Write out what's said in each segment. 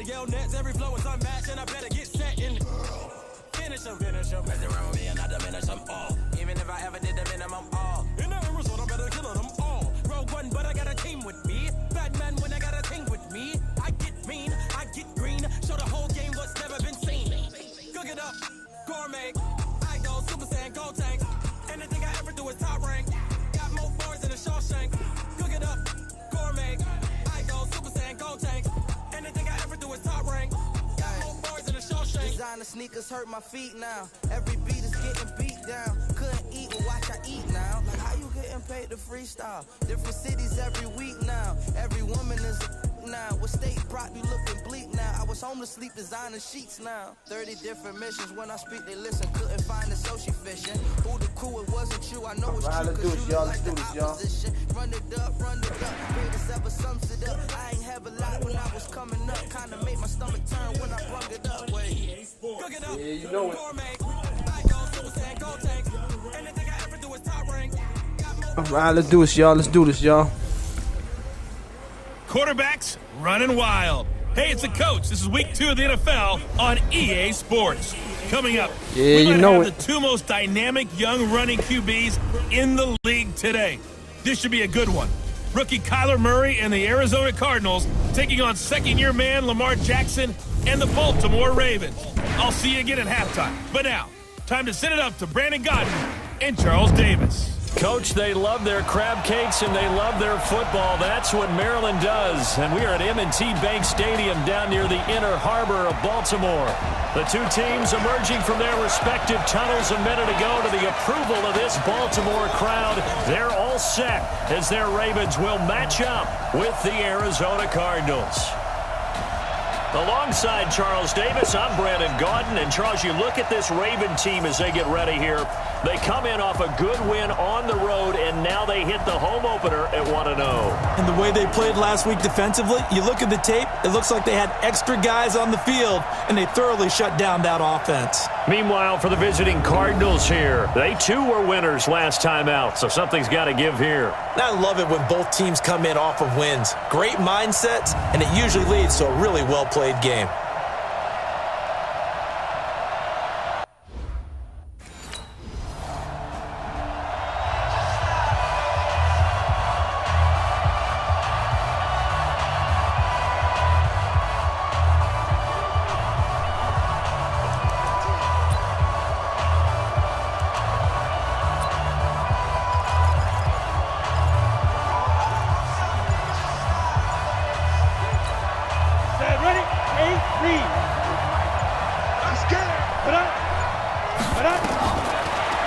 yell nets, every flow is unmatched, and I better get set and finish them. Mess around with me and I diminish them all. Even if I ever did the minimum all. In the result, I better kill them all. Rogue one, but I got a team with me. Batman when I got a team with me. I get mean, I get green. Show the whole game what's never been seen. Cook it up, gourmet. I go Super Saiyan, gold tank. Anything I ever do is top rank. Got more bars than a Shawshank. Cook it up, gourmet. I go Super Saiyan, gold tank. Anything I ever do is top rank. Got more bars than a Shawshank. Designer sneakers hurt my feet now. Every beat is getting beat down. Couldn't eat, but watch I eat now. Like how you getting paid to freestyle? Different cities every week now. Every woman is a now. With state prop, you looking bleak now. I was home to sleep, designer sheets now. 30 different missions. When I speak, they listen. Couldn't find the social fishing. Who the crew, it wasn't you. I know it's true, cause you look like the opposition. Run it up, run it up. Greatest ever sums it up. I ain't have a lot when I was coming up. Kinda made my stomach turn when I brung it up. Wait. Cook it up, Yeah, you know it. gourmet. I go Super Saiyan, gold tank. Anything I ever do is top rank. Got more Alright, let's do this, y'all. Let's do this, y'all. Quarterbacks running wild. Hey, it's the coach. This is week 2 of the NFL on EA Sports. Coming up, Yeah, we you might know have it. the 2 most dynamic young running QBs in the league today. This should be a good one. Rookie Kyler Murray and the Arizona Cardinals taking on second-year man Lamar Jackson and the Baltimore Ravens. I'll see you again at halftime. But now, time to send it up to Brandon Godden and Charles Davis. Coach, they love their crab cakes and they love their football. That's what Maryland does. And we are at M&T Bank Stadium down near the Inner Harbor of Baltimore. The two teams emerging from their respective tunnels a minute ago to the approval of this Baltimore crowd. They're all set as their Ravens will match up with the Arizona Cardinals. Alongside Charles Davis, I'm Brandon Gaudin. And Charles, you look at this Raven team as they get ready here. They come in off a good win on the road, and now they hit the home opener at 1-0. And the way they played last week defensively, you look at the tape, it looks like they had extra guys on the field, and they thoroughly shut down that offense. Meanwhile, for the visiting Cardinals here, they too were winners last time out, so something's got to give here. And I love it when both teams come in off of wins. Great mindsets, and it usually leads to a really well-played game.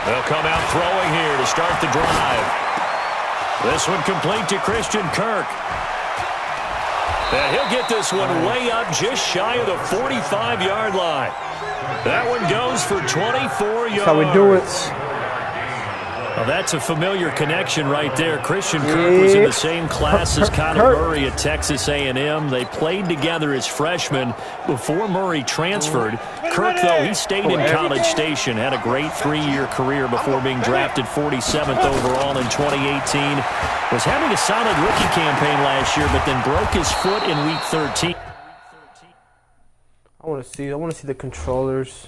They'll come out throwing here to start the drive. This one complete to Christian Kirk. And he'll get this one way up just shy of the 45-yard line. That one goes for 24 yards. That's how we do it. Well, that's a familiar connection right there. Christian Kirk was in the same class as Kyler Murray at Texas A&M. They played together as freshmen before Murray transferred. Kirk, though, he stayed in College Station, had a great 3-year career before being drafted 47th overall in 2018. Was having a solid rookie campaign last year, but then broke his foot in Week 13. I want to see the controllers.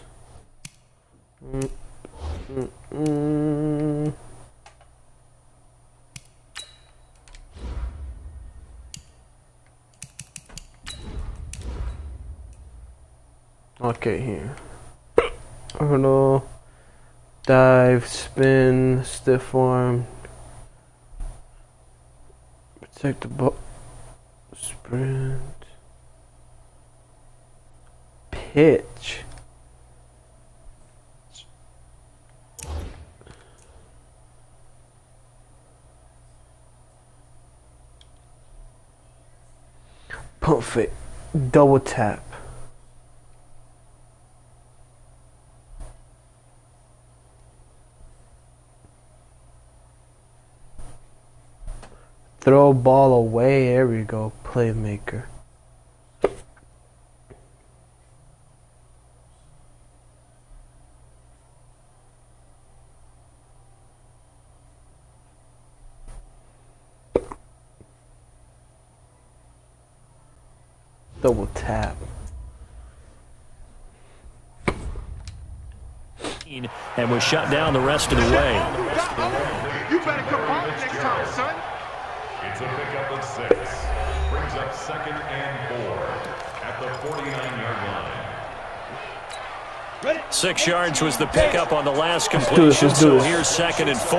Okay, here. Orbital, dive, spin, stiff arm, protect the ball, sprint, pitch. Pump fake, double tap. Throw ball away. There we go. Playmaker. Double tap. and was shut down the rest of the way. You better come home next time, son. It's a pickup of 6. Brings up 2nd and 4 at the 49-yard line. 6 yards was the pickup on the last completion, so here's 2nd and 4.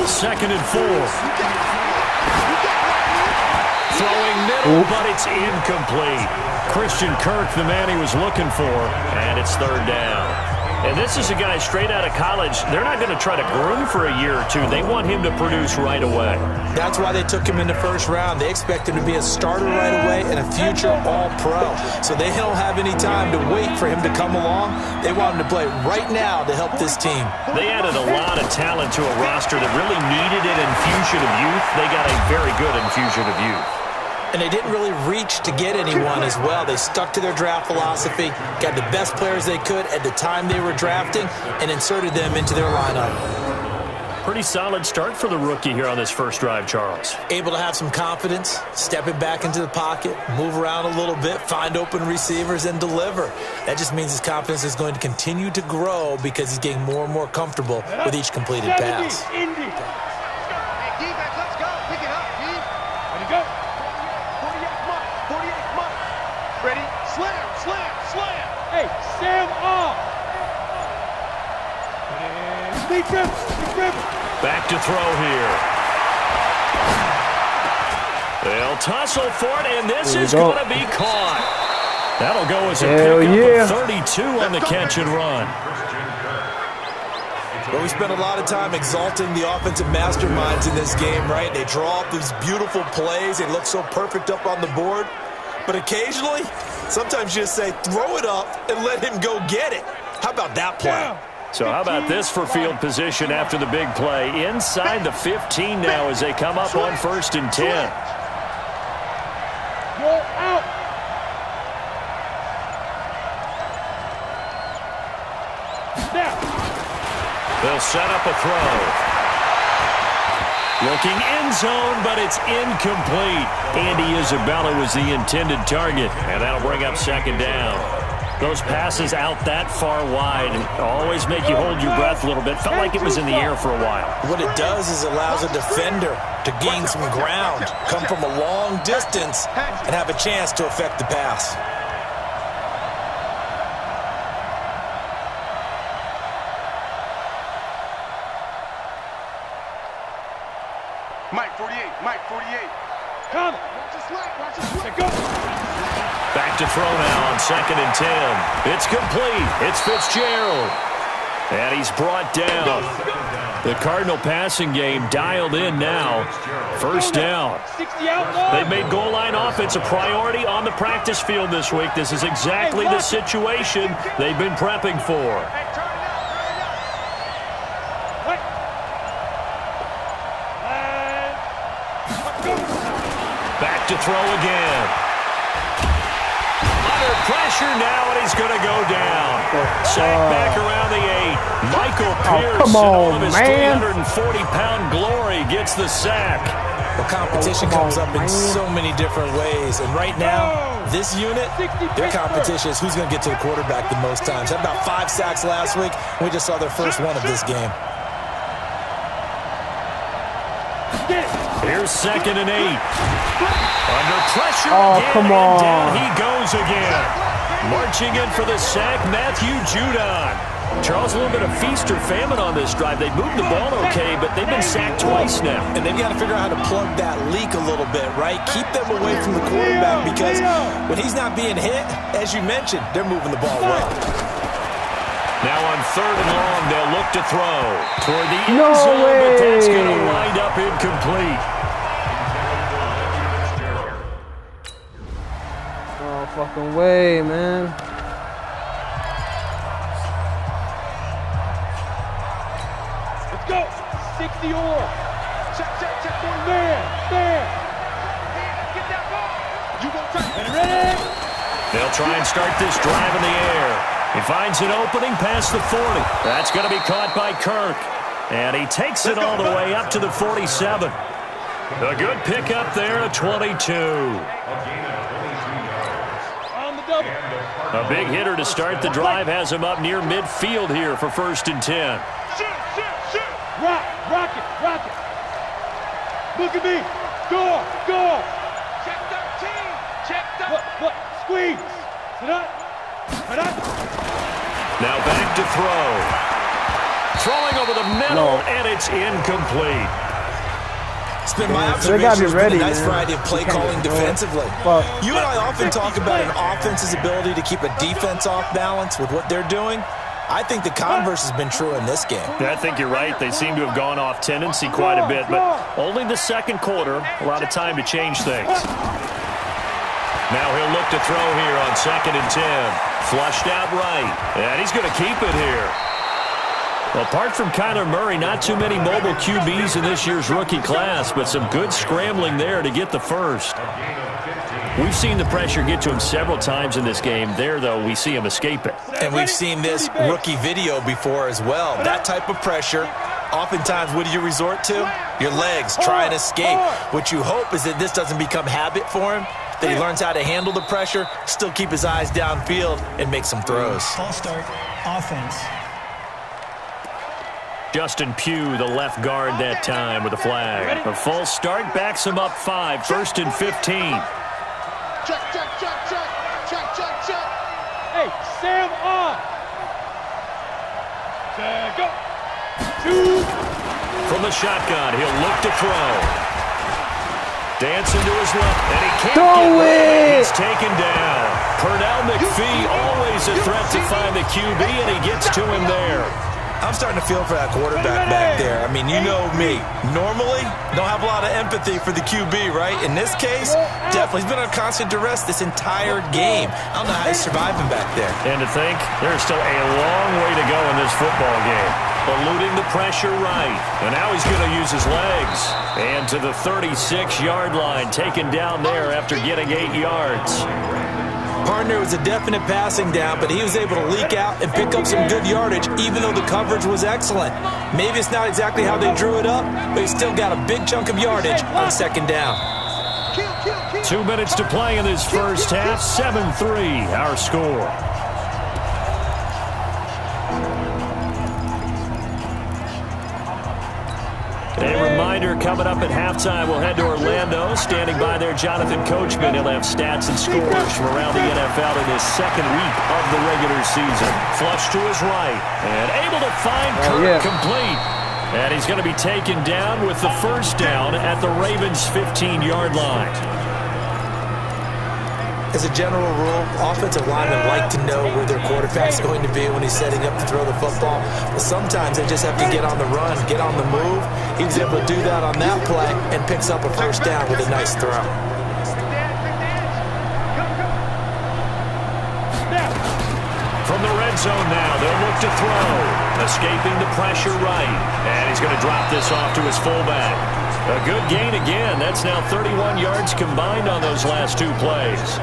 2nd and 4. Throwing middle, but it's incomplete. Christian Kirk, the man he was looking for, and it's 3rd down. And this is a guy straight out of college. They're not going to try to groom for a year or two. They want him to produce right away. That's why they took him in the first round. They expect him to be a starter right away and a future all-pro. So they don't have any time to wait for him to come along. They want him to play right now to help this team. They added a lot of talent to a roster that really needed an infusion of youth. They got a very good infusion of youth. And they didn't really reach to get anyone as well. They stuck to their draft philosophy, got the best players they could at the time they were drafting, and inserted them into their lineup. Pretty solid start for the rookie here on this first drive, Charles. Able to have some confidence, stepping back into the pocket, move around a little bit, find open receivers, and deliver. That just means his confidence is going to continue to grow because he's getting more and more comfortable with each completed pass. Hey, defense, let's go. Pick it up, D. Ready, go. 48 month. Ready? Slam, slam, slam. Hey, Sam off. Back to throw here. They'll tussle for it, and this is going to be caught. That'll go as a pickup of 32 on the catch and run. Well, we spent a lot of time exalting the offensive masterminds in this game, right? They draw up these beautiful plays. They look so perfect up on the board. But occasionally, sometimes you just say, throw it up and let him go get it. How about that play? So how about this for field position after the big play? Inside the 15 now as they come up on 1st and 10. Go out. They'll set up a throw. Looking end zone, but it's incomplete. Andy Isabella was the intended target, and that'll bring up 2nd down. Those passes out that far wide always make you hold your breath a little bit. Felt like it was in the air for a while. What it does is allows a defender to gain some ground, come from a long distance, and have a chance to affect the pass. Mike 48, Mike 48. Come. Watch the slack, watch the slack. Go. Back to throw now on 2nd and 10. It's complete. It's Fitzgerald. And he's brought down. The Cardinal passing game dialed in now. 1st down. They've made goal line offense a priority on the practice field this week. This is exactly the situation they've been prepping for. Back to throw again. Under pressure now, and he's going to go down. Sack back around the 8. Michael Pierce, all of his 340-pound glory, gets the sack. Well, competition comes up in so many different ways. And right now, this unit, their competition is who's going to get to the quarterback the most times. Had about 5 sacks last week. We just saw their first one of this game. Here's 2nd and 8. Under pressure again, and down he goes again. Marching in for the sack, Matthew Judon. Charles, a little bit of feast or famine on this drive. They moved the ball okay, but they've been sacked twice now. And they've got to figure out how to plug that leak a little bit, right? Keep them away from the quarterback because when he's not being hit, as you mentioned, they're moving the ball well. Now on 3rd and long, they'll look to throw toward the end zone, but that's going to wind up incomplete. No fucking way, man. Let's go. 60 or. Check. Man. Get that ball. You won't touch it. Ready? They'll try and start this drive in the air. He finds an opening past the 40. That's going to be caught by Kirk. And he takes it all the way up to the 47. A good pickup there at 22. On the double. A big hitter to start the drive has him up near midfield here for 1st and 10. Shoot. Rock it. Look at me. Go. Check 13. Look. Squeeze. Sit up. Now back to throw. Throwing over the middle, and it's incomplete. It's been my So they gotta observation. be There's ready, been a nice man. variety of play You can't calling just throw it. defensively. Fuck. You and I often talk about an offense's ability to keep a defense off balance with what they're doing. I think the converse has been true in this game. I think you're right. They seem to have gone off tendency quite a bit, but only the second quarter. A lot of time to change things. Now he'll look to throw here on 2nd and 10. Flushed out right, and he's going to keep it here. Apart from Kyler Murray, not too many mobile QBs in this year's rookie class, but some good scrambling there to get the first. We've seen the pressure get to him several times in this game. There, though, we see him escape it. And we've seen this rookie video before as well. That type of pressure, oftentimes, what do you resort to? Your legs, try and escape. What you hope is that this doesn't become habit for him, that he learns how to handle the pressure, still keep his eyes downfield, and make some throws. False start, offense. Justin Pugh, the left guard that time with a flag. A false start backs him up 5, 1st and 15. Check. Hey, Sam on. Go. 2. From the shotgun, he'll look to throw. Dancing to his left, and he can't Throw get it! He's taken down. Pernell McPhee, always a threat to find the QB, and he gets to him there. I'm starting to feel for that quarterback back there. I mean, you know me. Normally, don't have a lot of empathy for the QB, right? In this case, definitely. He's been under constant duress this entire game. I don't know how he's surviving back there. And to think, there's still a long way to go in this football game. Eluding the pressure right. And now he's going to use his legs. And to the 36-yard line, taken down there after getting 8 yards. Partner was a definite passing down, but he was able to leak out and pick up some good yardage, even though the coverage was excellent. Maybe it's not exactly how they drew it up, but he still got a big chunk of yardage on 2nd down. 2 minutes to play in this first half. 7-3, our score. A reminder, coming up at halftime, we'll head to Orlando. Standing by there, Jonathan Coachman. He'll have stats and scores from around the NFL in his 2nd week of the regular season. Flush to his right, and able to find Kirk complete. And he's going to be taken down with the first down at the Ravens' 15-yard line. As a general rule, offensive linemen like to know where their quarterback's going to be when he's setting up to throw the football. But sometimes they just have to get on the run, get on the move. He was able to do that on that play and picks up a first down with a nice throw. From the red zone now, they'll look to throw. Escaping the pressure right. And he's going to drop this off to his fullback. A good gain again. That's now 31 yards combined on those last 2 plays.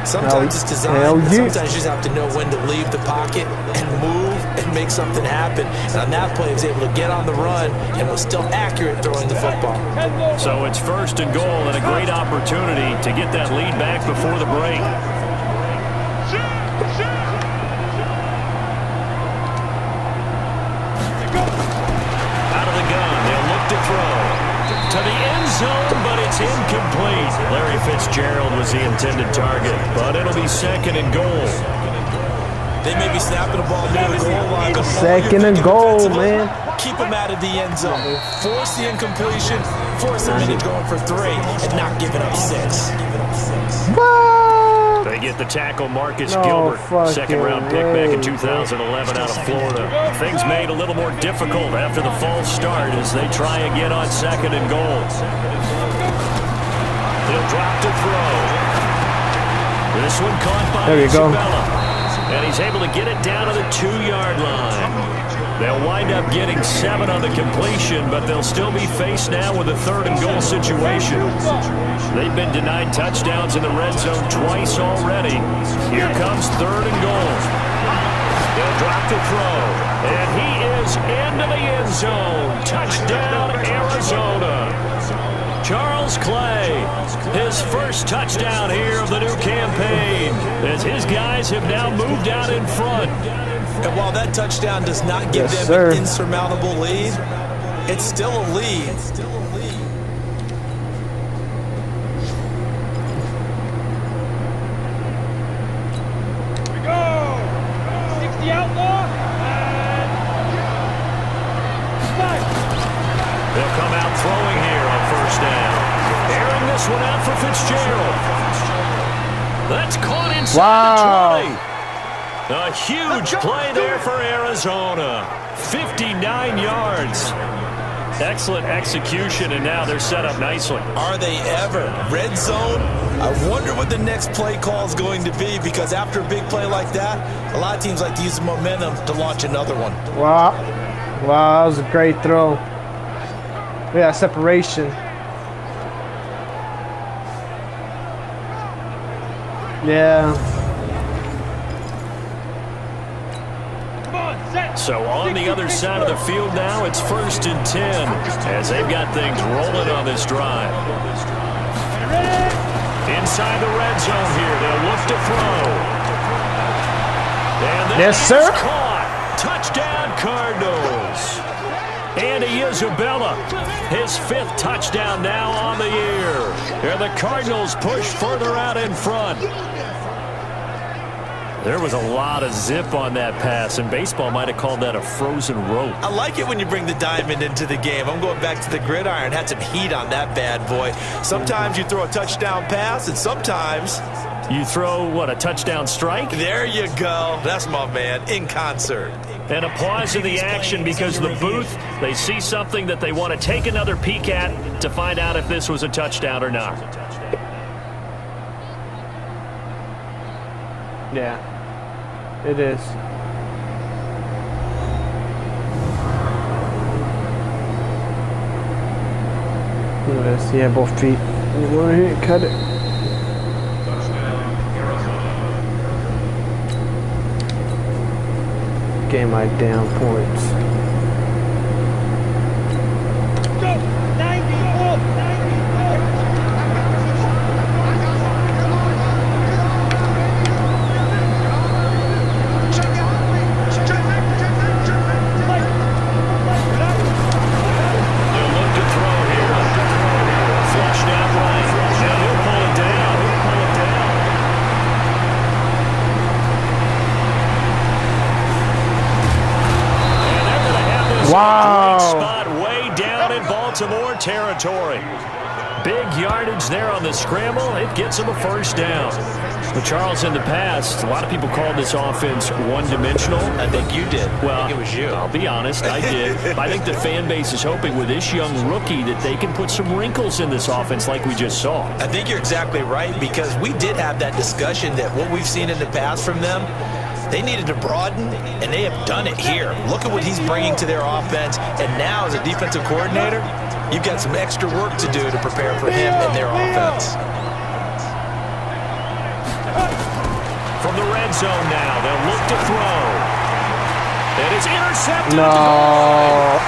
Sometimes it's designed, sometimes you just have to know when to leave the pocket and move and make something happen. And on that play, he was able to get on the run and was still accurate throwing the football. So it's 1st and goal and a great opportunity to get that lead back before the break. Out of the gun, they'll look to throw. To the end zone, but it's incomplete. Larry Fitzgerald was the intended target, but it'll be 2nd and goal. They may be snapping the ball near the goal line. 2nd and goal, man. Keep them out of the end zone. Force the incompletion. Force them into going for 3 and not giving up 6. They get the tackle, Marcus Gilbert, 2nd-round pick back in 2011 out of Florida. Things made a little more difficult after the false start as they try again on 2nd and goal. He'll drop to throw. This one caught by Isabella. And he's able to get it down to the 2-yard line. They'll wind up getting 7 on the completion, but they'll still be faced now with a 3rd and goal situation. They've been denied touchdowns in the red zone twice already. Here comes 3rd and goal. They'll drop to throw. And he is into the end zone. Touchdown, Arizona. Charles Clay, his first touchdown here of the new campaign, as his guys have now moved out in front. And while that touchdown does not give them an insurmountable lead, it's still a lead. Here we go. 60 outlaw. And They'll come out throwing here on first down. Airing this one out for Fitzgerald. That's caught inside the 20. A huge play there for Arizona. 59 yards. Excellent execution, and now they're set up nicely. Are they ever? Red zone? I wonder what the next play call is going to be, because after a big play like that, a lot of teams like to use the momentum to launch another one. Wow. Wow, that was a great throw. Yeah, separation. Yeah. So on the other side of the field now, it's 1st and 10 as they've got things rolling on this drive. Inside the red zone here, they'll look to throw. And yes, sir. Caught. Touchdown, Cardinals. Andy Isabella, his 5th touchdown now on the year. And the Cardinals push further out in front. There was a lot of zip on that pass, and baseball might have called that a frozen rope. I like it when you bring the diamond into the game. I'm going back to the gridiron. Had some heat on that bad boy. Sometimes you throw a touchdown pass, and sometimes you throw, what, a touchdown strike? There you go. That's my man, in concert. And a pause in the action because the booth, they see something that they want to take another peek at to find out if this was a touchdown or not. Yeah, it is. Look at this. Yeah, both feet. You want to hit, cut it. Game my down points. go. 90 up. 90 up. They'll look to throw here. Flushed out right. Now he'll pull it down. And they're going to have this great spot way down in Baltimore territory. Big yardage there on the scramble. It gets them a first down. But Charles, in the past, a lot of people called this offense one-dimensional. I think you did. Well, I think it was you. I'll be honest, I did. I think the fan base is hoping with this young rookie that they can put some wrinkles in this offense like we just saw. I think you're exactly right, because we did have that discussion that what we've seen in the past from them, they needed to broaden, and they have done it here. Look at what he's bringing to their offense, and now as a defensive coordinator, you've got some extra work to do to prepare for him and their offense. From the red zone now, they'll look to throw. It is intercepted. No.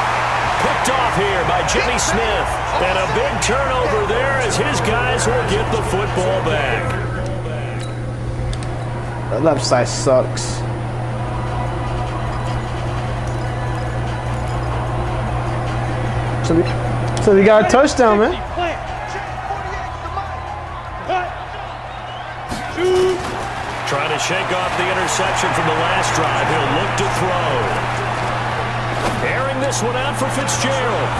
Picked off here by Jimmy Smith. And a big turnover there as his guys will get the football back. That left side sucks. So they got a touchdown, man. Trying to shake off the interception from the last drive. He'll look to throw. Airing this one out for Fitzgerald.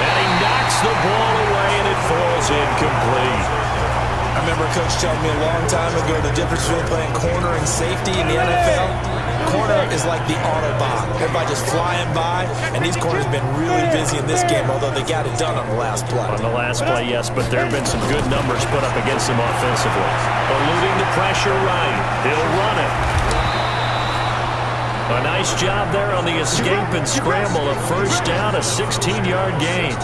And he knocks the ball away, and it falls incomplete. I remember Coach telling me a long time ago the difference between playing corner and safety in the NFL. Corner is like the Autobahn. Everybody just flying by, and these corners have been really busy in this game, although they got it done on the last play. On the last play, yes, but there have been some good numbers put up against them offensively. Eluding the pressure right. He'll run it. A nice job there on the escape and scramble. A first down, a 16-yard gain.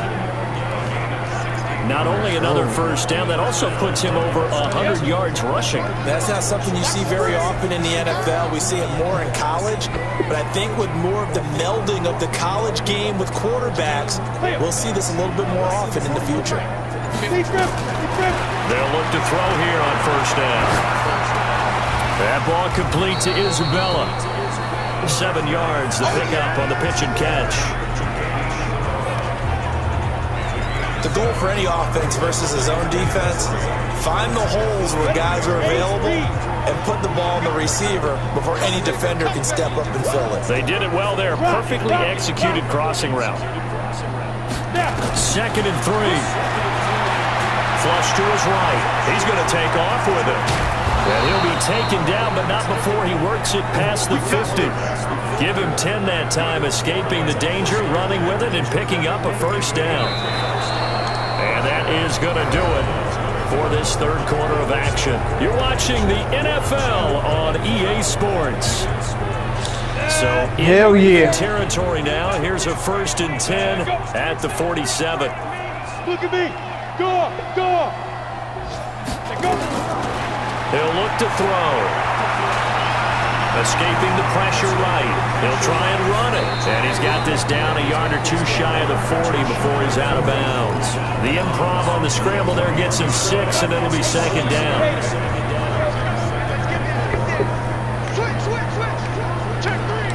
Not only another first down, that also puts him over 100 yards rushing. That's not something you see very often in the NFL. We see it more in college, but I think with more of the melding of the college game with quarterbacks, we'll see this a little bit more often in the future. They'll look to throw here on first down. That ball complete to Isabella. 7 yards, the pickup on the pitch and catch. The goal for any offense versus his own defense, find the holes where guys are available and put the ball on the receiver before any defender can step up and fill it. They did it well there. Perfectly executed crossing route. 2nd and 3. Flush to his right. He's going to take off with it. And he'll be taken down, but not before he works it past the 50. Give him 10 that time, escaping the danger, running with it, and picking up a first down. And that is going to do it for this third quarter of action. You're watching the NFL on EA Sports. So hell yeah. Territory now. Here's a 1st and 10 at the 47. Look at me. Go. He'll look to throw. Escaping the pressure right. He'll try and run it. And he's got this down a yard or 2 shy of the 40 before he's out of bounds. The improv on the scramble there gets him 6, and it'll be 2nd down. Switch. Check three.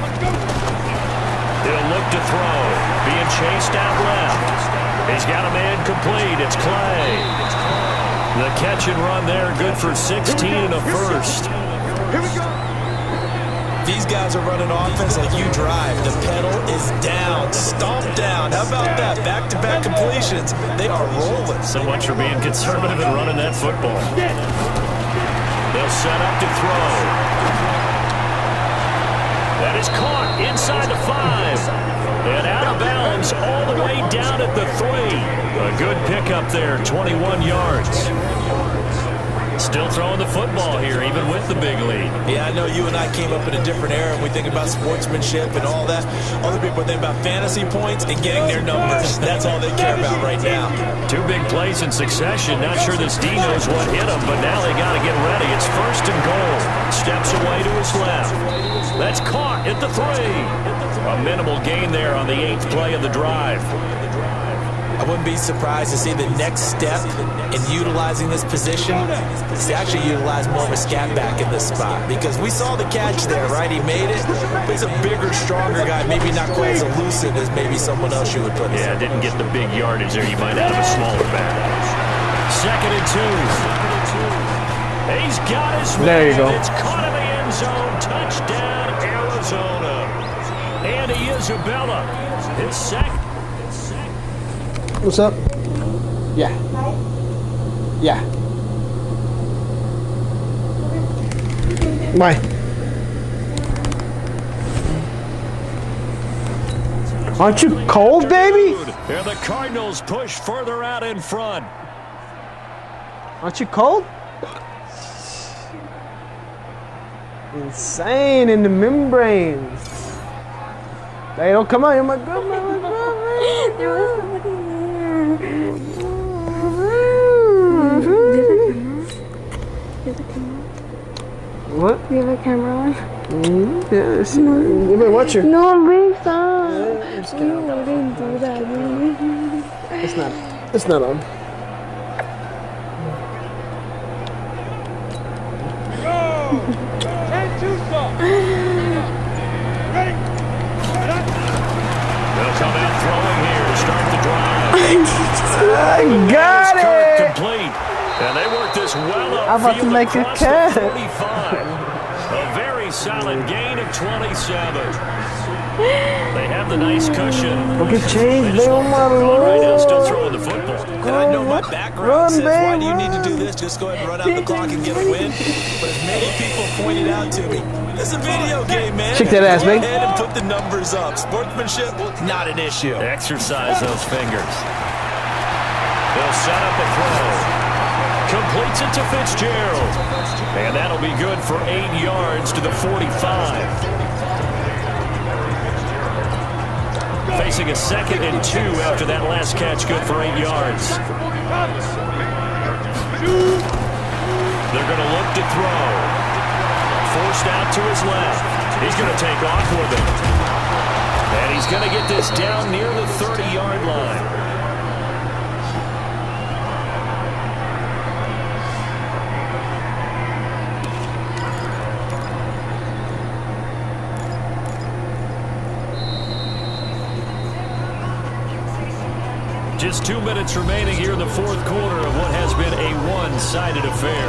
Let's go. He'll look to throw. Being chased out left. He's got a man complete. It's Clay. The catch and run there, good for 16 and a first. Here we go. These guys are running offense like you drive. The pedal is down, stomped down. How about that? Back-to-back completions. They are rolling. So much for being conservative and running that football. They'll set up to throw. That is caught inside the 5. And out of bounds all the way down at the 3. A good pickup there, 21 yards. Still throwing the football here, even with the big lead. Yeah, I know you and I came up in a different era, and we think about sportsmanship and all that. Other people think about fantasy points and getting their numbers. That's all they care about right now. 2 big plays in succession. Not sure this D knows what hit him, but now they got to get ready. It's 1st and goal. Steps away to his left. That's caught at the 3. A minimal gain there on the 8th play of the drive. I wouldn't be surprised to see the next step in utilizing this position is to actually utilize more of a scat back in this spot, because we saw the catch there, right? He made it. But he's a bigger, stronger guy, maybe not quite as elusive as maybe someone else you would put. Yeah, didn't get the big yardage there. You might out of a smaller back. 2nd and 2. He's got his man. There you go. It's caught in the end zone. Touchdown, Arizona. Andy Isabella. His second. What's up? Yeah. Why? Aren't you cold, baby? And the Cardinals push further out in front. Aren't you cold? Insane in the membranes. They don't come on, you're my good man. There was somebody there. There's a camera. What? Do you have a camera on? Yes. You've been watching. No, big stop. Yeah, You wouldn't do that. It's not on. Go. 10-2 stop. Ready. They'll come out throwing here to start the drive. I got it! Complete. And they work this well up. I'm about to make a catch. 45. A very solid gain of 27. They have the nice cushion. Look at change, They on my right now, still lord. throwing the football. And I know my background Run, says, why babe, do you need to run. do this? Just go ahead and run out the clock and get a win. But as many people pointed out to me, this is a video game, man. Check that ass, Go babe. ahead and put the numbers up. Sportsmanship, not an issue. Exercise those fingers. They'll set up a throw. Completes it to Fitzgerald. And that'll be good for 8 yards to the 45. Facing a 2nd and 2 after that last catch, good for 8 yards. They're going to look to throw. Forced out to his left. He's going to take off with it. And he's going to get this down near the 30-yard line. Just 2 minutes remaining here in the fourth quarter of what has been a one-sided affair.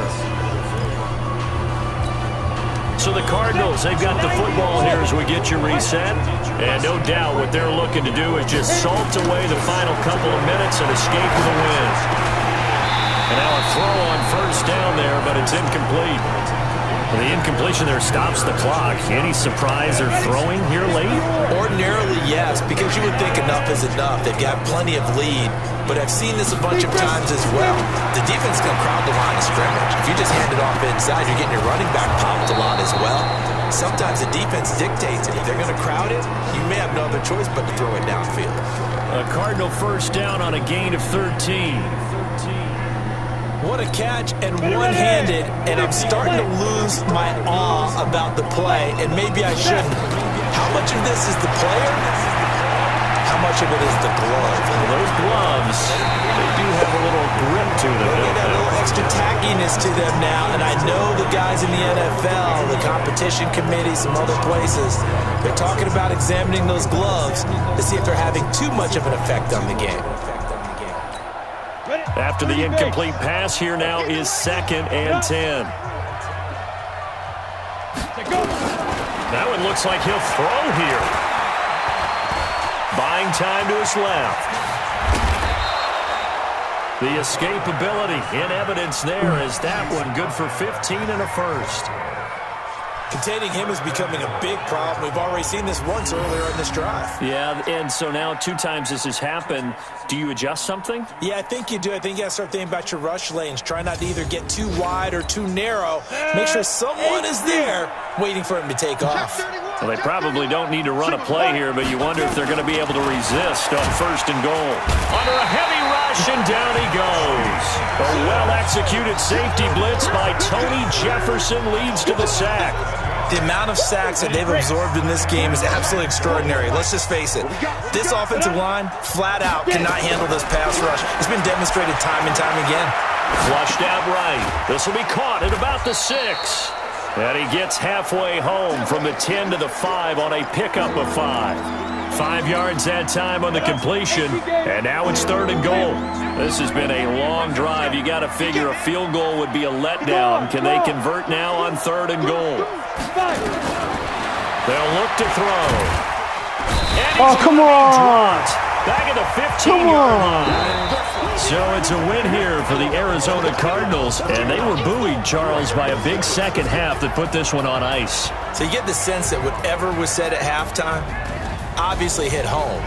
So the Cardinals, they've got the football here as we get you reset. And no doubt what they're looking to do is just salt away the final couple of minutes and escape with a win. And now a throw on first down there, but it's incomplete. Well, the incompletion there stops the clock. Any surprise they're throwing here late? Ordinarily, yes, because you would think enough is enough. They've got plenty of lead, but I've seen this a bunch of times as well. The defense can crowd the line of scrimmage. If you just hand it off inside, you're getting your running back popped a lot as well. Sometimes the defense dictates it. If they're going to crowd it, you may have no other choice but to throw it downfield. A Cardinal first down on a gain of 13. What a catch, and one-handed, and I'm starting to lose my awe about the play, and maybe I shouldn't. How much of this is the player? How much of it is the glove? Well, those gloves, they do have a little grip to them. They got a little extra tackiness to them now, and I know the guys in the NFL, the competition committee, some other places, they're talking about examining those gloves to see if they're having too much of an effect on the game. After the incomplete pass, here now is 2nd and 10. That one looks like he'll throw here. Buying time to his left. The escapability in evidence there as that one good for 15 and a first. Containing him is becoming a big problem. We've already seen this once earlier in this drive. Yeah, and so now 2 times this has happened. Do you adjust something? Yeah, I think you do. I think you got to start thinking about your rush lanes. Try not to either get too wide or too narrow. Make sure someone is there waiting for him to take off. Well, they probably don't need to run a play here, but you wonder if they're going to be able to resist on 1st and goal. Under a heavy rush, and down he goes. A well-executed safety blitz by Tony Jefferson leads to the sack. The amount of sacks that they've absorbed in this game is absolutely extraordinary. Let's just face it. This offensive line, flat out, cannot handle this pass rush. It's been demonstrated time and time again. Flushed out right. This will be caught at about the 6. And he gets halfway home from the 10 to the 5 on a pickup of 5. 5 yards that time on the completion, and now it's 3rd and goal. This has been a long drive. You got to figure a field goal would be a letdown. Can they convert now on 3rd and goal? They'll look to throw. Oh, come on! Back at the 15-yard line. So it's a win here for the Arizona Cardinals, and they were buoyed, Charles, by a big second half that put this one on ice. So you get the sense that whatever was said at halftime obviously hit home.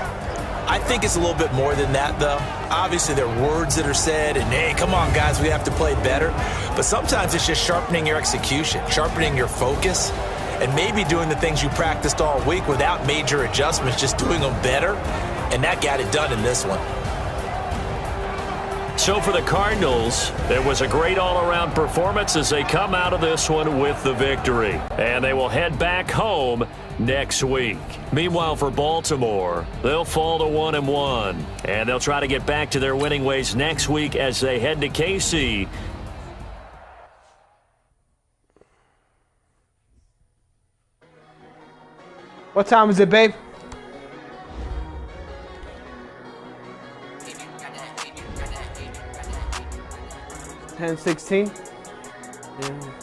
I think it's a little bit more than that, though. Obviously, there are words that are said, and, hey, come on, guys, we have to play better. But sometimes it's just sharpening your execution, sharpening your focus, and maybe doing the things you practiced all week without major adjustments, just doing them better. And that got it done in this one. So for the Cardinals, there was a great all-around performance as they come out of this one with the victory. And they will head back home next week. Meanwhile, for Baltimore, they'll fall to 1-1. And they'll try to get back to their winning ways next week as they head to KC. What time is it, babe? 10:16. Yeah.